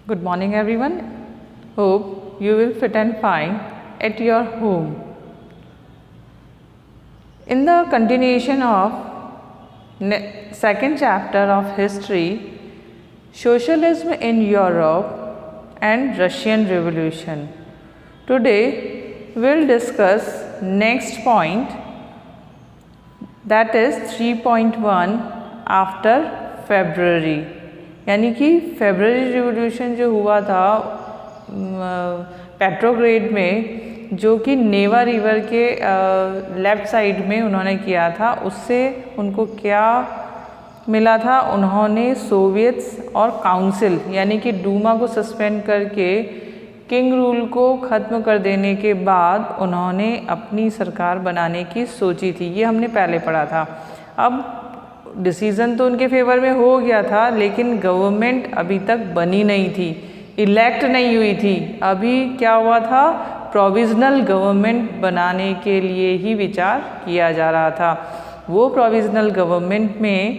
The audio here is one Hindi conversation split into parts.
Good morning everyone. Hope you will fit and fine at your home. In the continuation of second chapter of history, socialism in Europe and Russian Revolution. Today we'll discuss next point, that is 3.1 after February. यानी कि फेब्रुअरी रिवॉल्यूशन जो हुआ था पेट्रोग्रेड में, जो कि नेवा रिवर के लेफ़्ट साइड में उन्होंने किया था, उससे उनको क्या मिला था? उन्होंने सोवियट्स और काउंसिल यानी कि डूमा को सस्पेंड करके किंग रूल को ख़त्म कर देने के बाद उन्होंने अपनी सरकार बनाने की सोची थी। ये हमने पहले पढ़ा था। अब डिसीज़न तो उनके फेवर में हो गया था, लेकिन गवर्नमेंट अभी तक बनी नहीं थी, इलेक्ट नहीं हुई थी। अभी क्या हुआ था? प्रोविज़नल गवर्नमेंट बनाने के लिए ही विचार किया जा रहा था। वो प्रोविज़नल गवर्नमेंट में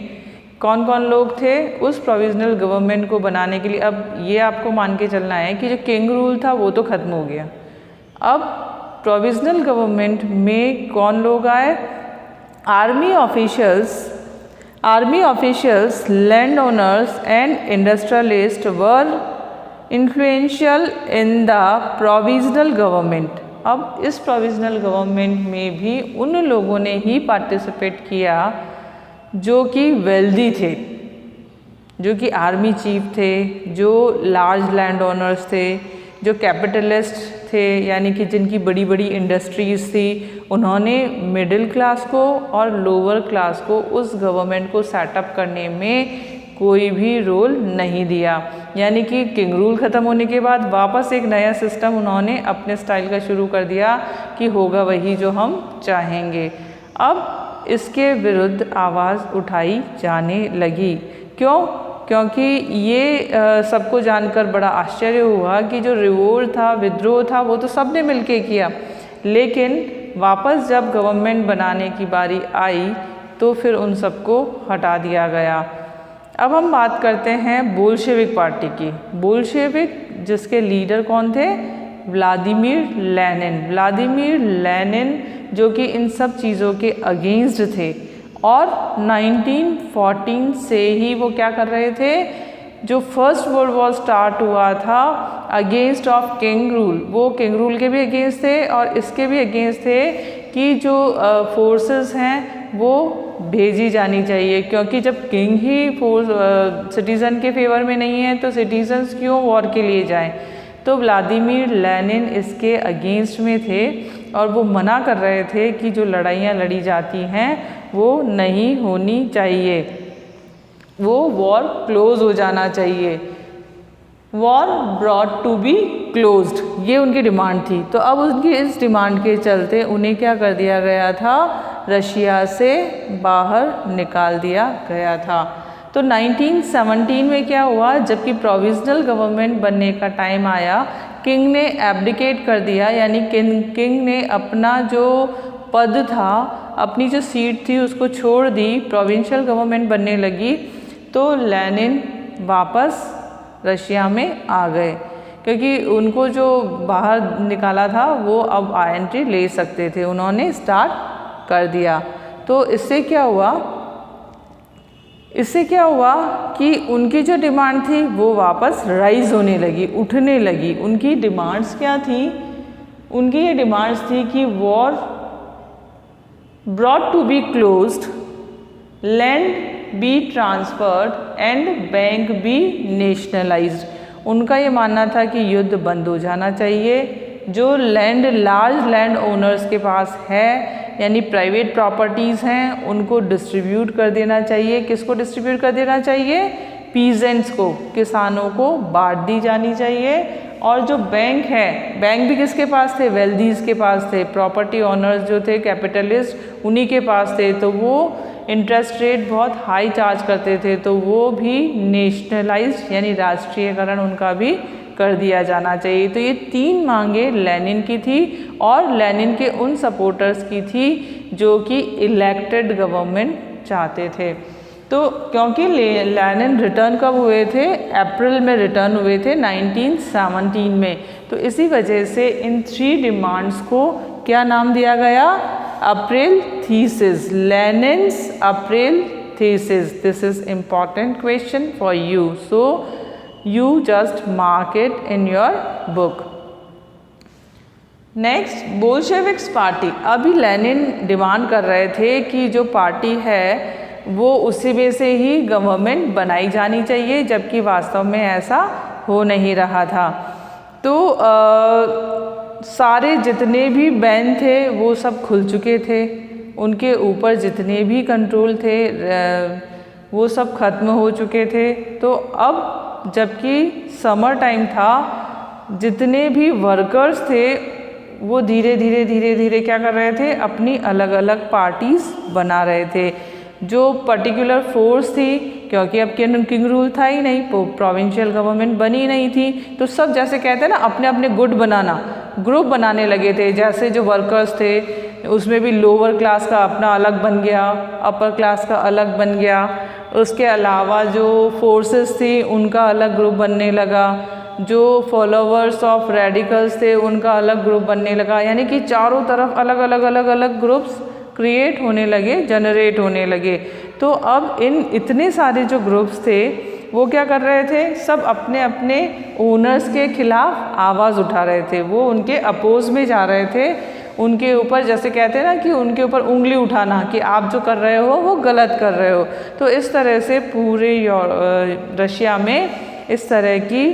कौन कौन लोग थे? उस प्रोविज़नल गवर्नमेंट को बनाने के लिए अब ये आपको मान के चलना है कि जो किंग रूल था वो तो ख़त्म हो गया। अब प्रोविज़नल गवर्नमेंट में कौन लोग आए? Army officials, landowners and industrialists were influential in the provisional government. अब इस प्रोविज़नल गवर्नमेंट में भी उन लोगों ने ही पार्टिसिपेट किया जो कि वेल्दी थे, जो कि आर्मी चीफ थे, जो लार्ज लैंड ओनर्स थे, जो कैपिटलिस्ट थे, यानी कि जिनकी बड़ी बड़ी इंडस्ट्रीज़ थी। उन्होंने मिडिल क्लास को और लोअर क्लास को उस गवर्नमेंट को सेटअप करने में कोई भी रोल नहीं दिया। यानी कि किंग रूल ख़त्म होने के बाद वापस एक नया सिस्टम उन्होंने अपने स्टाइल का शुरू कर दिया कि होगा वही जो हम चाहेंगे। अब इसके विरुद्ध आवाज़ उठाई जाने लगी। क्यों? क्योंकि ये सबको जानकर बड़ा आश्चर्य हुआ कि जो रिवोल्ट था, विद्रोह था, वो तो सब ने मिल के किया, लेकिन वापस जब गवर्नमेंट बनाने की बारी आई तो फिर उन सबको हटा दिया गया। अब हम बात करते हैं बोल्शेविक पार्टी की। बोल्शेविक जिसके लीडर कौन थे? व्लादिमीर लेनिन, जो कि इन सब चीज़ों के अगेंस्ट थे। और 1914 से ही वो क्या कर रहे थे? जो फर्स्ट वर्ल्ड वॉर स्टार्ट हुआ था अगेंस्ट ऑफ किंग रूल, वो किंग रूल के भी अगेंस्ट थे और इसके भी अगेंस्ट थे कि जो फोर्सेस हैं वो भेजी जानी चाहिए, क्योंकि जब किंग ही सिटीज़न के फेवर में नहीं है तो सिटीजन्स क्यों वॉर के लिए जाएं? तो व्लादिमीर लेनिन इसके अगेंस्ट में थे और वो मना कर रहे थे कि जो लड़ाइयाँ लड़ी जाती हैं वो नहीं होनी चाहिए, वो वॉर क्लोज हो जाना चाहिए, war brought to be closed, ये उनकी डिमांड थी। तो अब उनकी इस डिमांड के चलते उन्हें क्या कर दिया गया था? रशिया से बाहर निकाल दिया गया था। तो 1917 में क्या हुआ? जबकि प्रोविज़नल गवर्नमेंट बनने का टाइम आया, किंग ने एब्डिकेट कर दिया, यानी किंग ने अपना जो पद था, अपनी जो सीट थी उसको छोड़ दी, प्रोविंशियल गवर्नमेंट बनने लगी। तो लेनिन वापस रशिया में आ गए, क्योंकि उनको जो बाहर निकाला था वो अब एंट्री ले सकते थे, उन्होंने स्टार्ट कर दिया। तो इससे क्या हुआ कि उनकी जो डिमांड थी वो वापस राइज होने लगी, उठने लगी। उनकी डिमांड्स क्या थी? उनकी ये डिमांड्स थी कि war brought to be closed, land be transferred and bank be nationalised. उनका ये मानना था कि युद्ध बंद हो जाना चाहिए। जो लैंड लार्ज लैंड ओनर्स के पास है, यानी प्राइवेट प्रॉपर्टीज़ हैं, उनको डिस्ट्रीब्यूट कर देना चाहिए। किसको डिस्ट्रीब्यूट कर देना चाहिए? पीजेंट्स को, किसानों को बांट दी जानी चाहिए। और जो बैंक है, बैंक भी किसके पास थे? वेल्दीज़ के पास थे। प्रॉपर्टी ओनर्स जो थे, कैपिटलिस्ट, उन्हीं के पास थे। तो वो इंटरेस्ट रेट बहुत हाई चार्ज करते थे, तो वो भी नेशनलाइज्ड यानी राष्ट्रीयकरण उनका भी कर दिया जाना चाहिए। तो ये तीन मांगे लेनिन की थी और लेनिन के उन सपोर्टर्स की थी जो कि इलेक्टेड गवर्नमेंट चाहते थे। तो क्योंकि लेनिन रिटर्न कब हुए थे, अप्रैल में रिटर्न हुए थे 1917 में, तो इसी वजह से इन 3 डिमांड्स को क्या नाम दिया गया, April thesis, Lenin's April thesis. This is important question for you, so you just mark it in your book. Next, Bolsheviks party. अभी लेनिन डिमांड कर रहे थे कि जो पार्टी है वो उसी में से ही गवर्नमेंट बनाई जानी चाहिए, जबकि वास्तव में ऐसा हो नहीं रहा था। तो सारे जितने भी बैन थे वो सब खुल चुके थे, उनके ऊपर जितने भी कंट्रोल थे वो सब खत्म हो चुके थे। तो अब जबकि समर टाइम था, जितने भी वर्कर्स थे वो धीरे धीरे क्या कर रहे थे, अपनी अलग अलग पार्टीज बना रहे थे। जो पर्टिकुलर फोर्स थी, क्योंकि अब किंग रूल था ही नहीं, प्रोविंशियल गवर्नमेंट बनी नहीं थी, तो सब जैसे कहते हैं ना अपने अपने गुट बनाना, ग्रुप बनाने लगे थे। जैसे जो वर्कर्स थे उसमें भी लोअर क्लास का अपना अलग बन गया, अपर क्लास का अलग बन गया। उसके अलावा जो फोर्सेस थी उनका अलग ग्रुप बनने लगा, जो फॉलोवर्स ऑफ रेडिकल्स थे उनका अलग ग्रुप बनने लगा। यानी कि चारों तरफ अलग ग्रुप्स क्रिएट होने लगे, जनरेट होने लगे। तो अब इन इतने सारे जो ग्रुप्स थे वो क्या कर रहे थे, सब अपने अपने ओनर्स के खिलाफ आवाज़ उठा रहे थे, वो उनके अपोज में जा रहे थे, उनके ऊपर जैसे कहते हैं ना कि उनके ऊपर उंगली उठाना कि आप जो कर रहे हो वो गलत कर रहे हो। तो इस तरह से पूरे रशिया में इस तरह की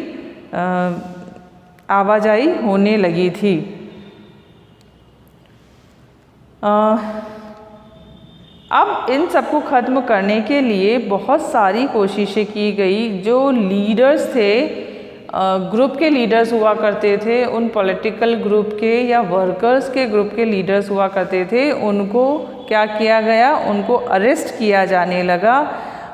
आवाजाही होने लगी थी। अब इन सबको ख़त्म करने के लिए बहुत सारी कोशिशें की गई। जो लीडर्स थे, ग्रुप के लीडर्स हुआ करते थे, उन पॉलिटिकल ग्रुप के या वर्कर्स के ग्रुप के लीडर्स हुआ करते थे, उनको क्या किया गया, उनको अरेस्ट किया जाने लगा।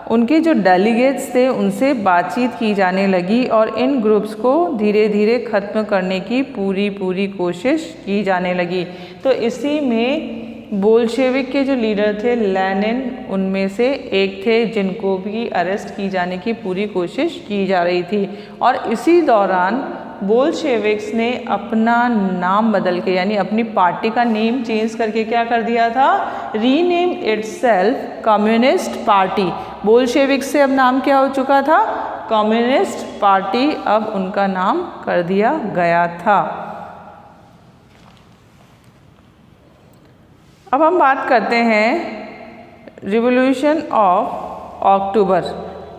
उनके जो डेलीगेट्स थे उनसे बातचीत की जाने लगी और इन ग्रुप्स को धीरे धीरे ख़त्म करने की पूरी कोशिश की जाने लगी। तो इसी में बोल्शेविक के जो लीडर थे लेनिन, उनमें से एक थे जिनको भी अरेस्ट की जाने की पूरी कोशिश की जा रही थी। और इसी दौरान बोल्शेविक्स ने अपना नाम बदल के, यानी अपनी पार्टी का नेम चेंज करके क्या कर दिया था, rename itself communist party. Bolsheviks से अब नाम क्या हो चुका था, कम्युनिस्ट पार्टी, अब उनका नाम कर दिया गया था। अब हम बात करते हैं रिवॉल्यूशन ऑफ अक्टूबर,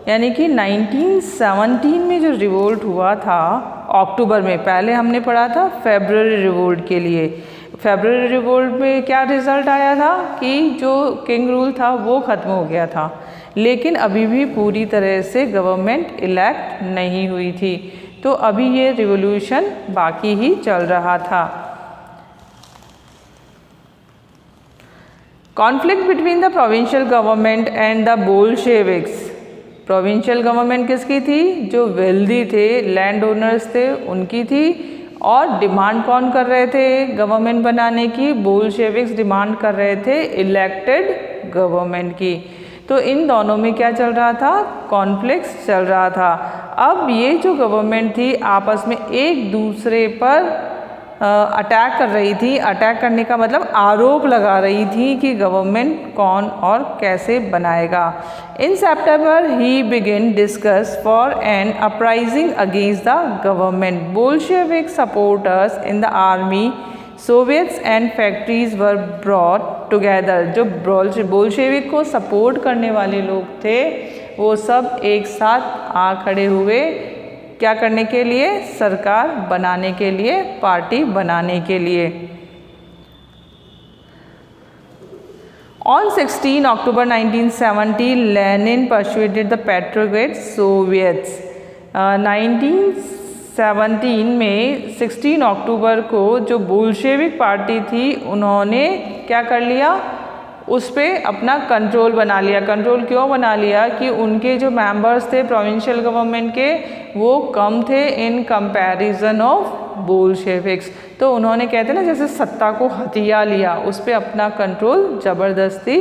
यानी कि 1917 में जो रिवोल्ट हुआ था अक्टूबर में। पहले हमने पढ़ा था फेब्रुअरी रिवोल्ट के लिए। फेब्रुअरी रिवोल्ट में क्या रिज़ल्ट आया था कि जो किंग रूल था वो ख़त्म हो गया था, लेकिन अभी भी पूरी तरह से गवर्नमेंट इलेक्ट नहीं हुई थी। तो अभी ये रिवॉल्यूशन बाकी ही चल रहा था। Conflict between the provincial government and the Bolsheviks. Provincial government किसकी थी, जो वेल्दी थे, लैंड ओनर्स थे, उनकी थी। और डिमांड कौन कर रहे थे गवर्नमेंट बनाने की, बोल्शेविक्स डिमांड कर रहे थे इलेक्टेड गवर्नमेंट की। तो इन दोनों में क्या चल रहा था, कॉन्फ्लिक्ट चल रहा था। अब ये जो गवर्नमेंट थी आपस में एक दूसरे पर अटैक कर रही थी। अटैक करने का मतलब आरोप लगा रही थी कि गवर्नमेंट कौन और कैसे बनाएगा। In September he begin discuss for an uprising against the government. Bolshevik supporters in the army, Soviets and factories were brought together. जो बोल्शेविक को सपोर्ट करने वाले लोग थे वो सब एक साथ आ खड़े हुए, क्या करने के लिए, सरकार बनाने के लिए, पार्टी बनाने के लिए। On 16 October 1970 Lenin persuaded the Petrograd soviets. 1917 में 16 अक्टूबर को जो बोल्शेविक पार्टी थी उन्होंने क्या कर लिया, उस पर अपना कंट्रोल बना लिया। कंट्रोल क्यों बना लिया कि उनके जो मेंबर्स थे प्रोविंशियल गवर्नमेंट के वो कम थे इन कंपैरिजन ऑफ बोल्शेविक्स। तो उन्होंने कहते हैं ना जैसे सत्ता को हथिया लिया, उस पर अपना कंट्रोल ज़बरदस्ती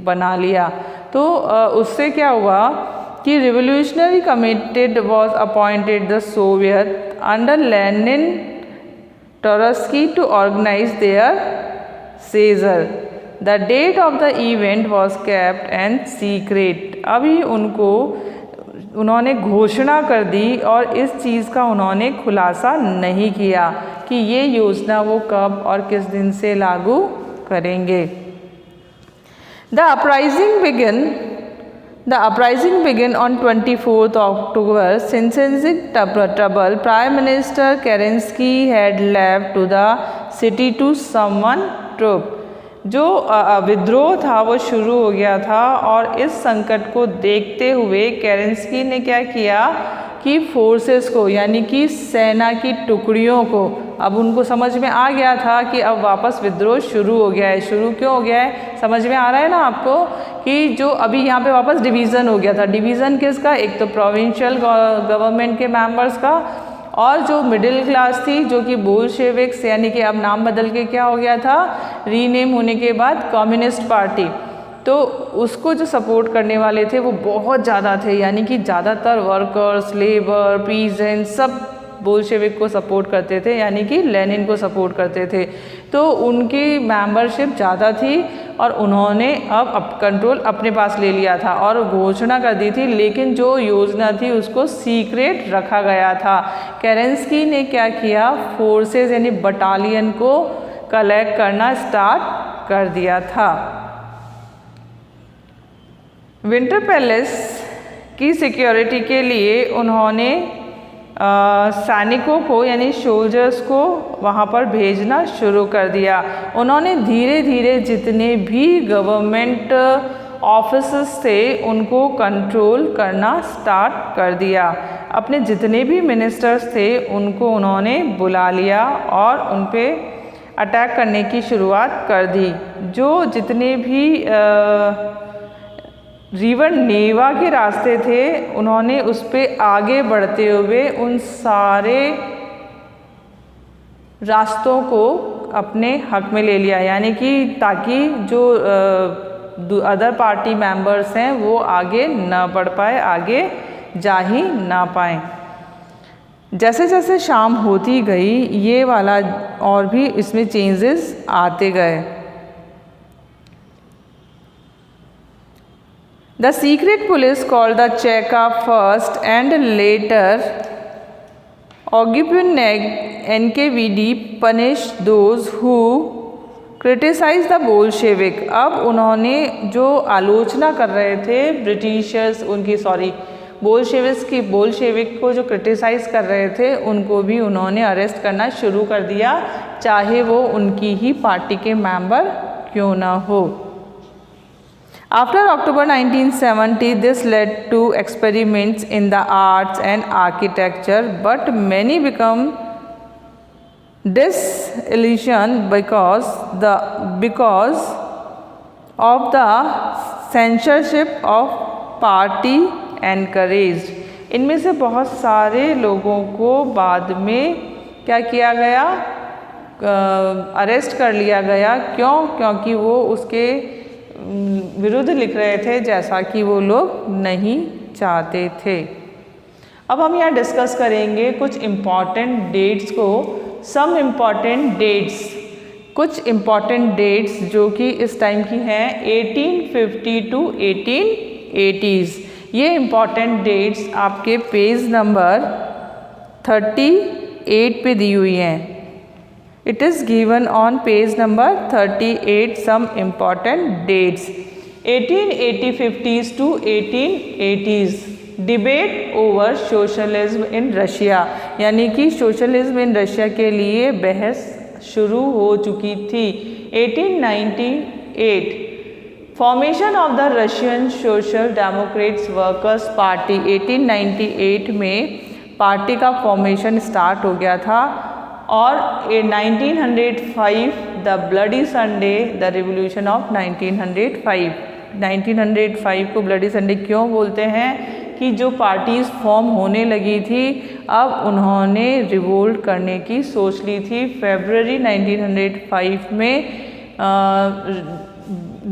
बना लिया। तो उससे क्या हुआ कि revolutionary committee was appointed the soviet under Lenin Trotsky to organise their seizure. The date of the event was kept and secret. अभी उन्होंने घोषणा कर दी और इस चीज़ का उन्होंने खुलासा नहीं किया कि ये योजना वो कब और किस दिन से लागू करेंगे। The uprising begin on 24 October. Sensing trouble, Prime Minister Kerensky had left to the city to summon troops. जो विद्रोह था वो शुरू हो गया था और इस संकट को देखते हुए केरेंस्की ने क्या किया कि फोर्सेस को यानी कि सेना की टुकड़ियों को, अब उनको समझ में आ गया था कि अब वापस विद्रोह शुरू हो गया है। शुरू क्यों हो गया है समझ में आ रहा है ना आपको, कि जो अभी यहाँ पे वापस डिवीज़न हो गया था। डिवीज़न किसका, एक तो प्रोविंशियल गवर्नमेंट के मेंबर्स का और जो मिडिल क्लास थी जो कि बोल्शेविक्स यानी कि अब नाम बदल के क्या हो गया था, रीनेम होने के बाद कम्युनिस्ट पार्टी, तो उसको जो सपोर्ट करने वाले थे वो बहुत ज़्यादा थे, यानी कि ज़्यादातर वर्कर्स, लेबर, पीजेंट सब बोल्शेविक को सपोर्ट करते थे, यानी कि लेनिन को सपोर्ट करते थे। तो उनकी मेंबरशिप ज़्यादा थी और उन्होंने अब कंट्रोल अपने पास ले लिया था और घोषणा कर दी थी, लेकिन जो योजना थी उसको सीक्रेट रखा गया था। केरेंस्की ने क्या किया, फोर्सेस यानी बटालियन को कलेक्ट करना स्टार्ट कर दिया था। विंटर पैलेस की सिक्योरिटी के लिए उन्होंने सैनिकों को यानी सोल्जर्स को वहाँ पर भेजना शुरू कर दिया। उन्होंने धीरे धीरे जितने भी गवर्नमेंट ऑफिसेस थे उनको कंट्रोल करना स्टार्ट कर दिया। अपने जितने भी मिनिस्टर्स थे उनको उन्होंने बुला लिया और उन पे अटैक करने की शुरुआत कर दी। जो जितने भी रिवर नेवा के रास्ते थे उन्होंने उस पर आगे बढ़ते हुए उन सारे रास्तों को अपने हक में ले लिया, यानी कि ताकि जो अदर पार्टी मेंबर्स हैं वो आगे ना बढ़ पाए, आगे जा ही ना पाए। जैसे जैसे शाम होती गई ये वाला और भी इसमें चेंजेस आते गए। The secret police called the Cheka first and later Ogyupyunek NKVD punished those who criticized the Bolshevik। अब उन्होंने जो आलोचना कर रहे थे ब्रिटिशर्स बोल्शेविक को जो क्रिटिसाइज़ कर रहे थे उनको भी उन्होंने अरेस्ट करना शुरू कर दिया, चाहे वो उनकी ही पार्टी के मेंबर क्यों ना हो। After October 1970, this led to experiments in the arts and architecture, but many become disillusioned because of the censorship of party encouraged। इनमें से बहुत सारे लोगों को बाद में क्या किया गया, अरेस्ट कर लिया गया। क्यों? क्योंकि वो उसके विरुद्ध लिख रहे थे जैसा कि वो लोग नहीं चाहते थे। अब हम यहाँ डिस्कस करेंगे कुछ इम्पॉर्टेंट डेट्स को। कुछ इम्पॉर्टेंट डेट्स जो कि इस टाइम की हैं 1850 to 1880s। ये इम्पॉर्टेंट डेट्स आपके पेज नंबर 38 पे दी हुई हैं। It is given on page number 38 some important dates। 1850s to 1880s debate over socialism in Russia, यानी कि सोशलिज्म इन रशिया के लिए बहस शुरू हो चुकी थी। 1898 formation of the Russian social Democrats workers party. 1898 में पार्टी का फॉर्मेशन स्टार्ट हो गया था और 1905 the bloody Sunday, the revolution of 1905 को ब्लडी संडे क्यों बोलते हैं कि जो पार्टीज फॉर्म होने लगी थी अब उन्होंने रिवोल्ट करने की सोच ली थी। फरवरी 1905 में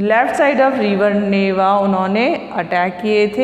लेफ्ट साइड ऑफ रिवर नेवा उन्होंने अटैक किए थे।